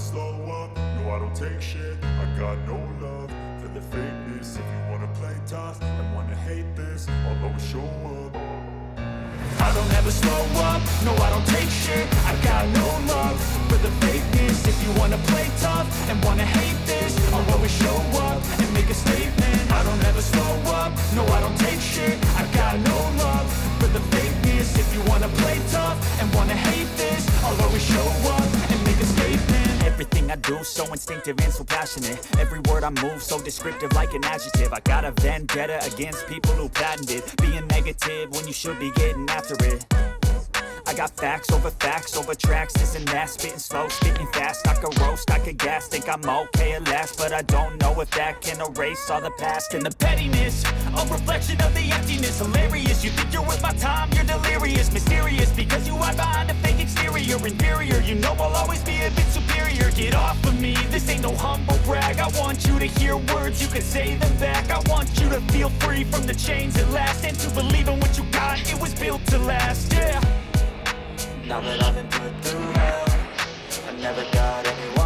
slow up, no I don't take shit. I got no love for the fakeness. If you wanna play tough and wanna hate this, I'll always show up. I don't ever slow up, no I don't take shit. I got no love for the fakeness. If you wanna play tough and wanna hate this, I'll always show up and make a statement. I don't ever slow up, no I don't take shit. I got no love for the fakeness. If you wanna play tough and wanna hate this, I'll always show up and make a statement. Everything I do so instinctive and so passionate. Every word I move so descriptive like an adjective. I got a vendetta against people who patented being negative when you should be getting after it. I got facts over tracks, this and that. Spitting slow, spitting fast. I could roast, I could gas. Think I'm okay at last, but I don't know if that can erase all the past. And the pettiness, a reflection of the emptiness. Hilarious, you think you're worth my time, you're delirious. Mysterious, because you hide behind a fake exterior. Inferior, you know I'll always be a bit superior. Get off of me, this ain't no humble brag. I want you to hear words, you can say them back. I want you to feel free from the chains at last, and to believe in what you got, it was built to last, yeah. Now that I've been put through hell, I never got anyone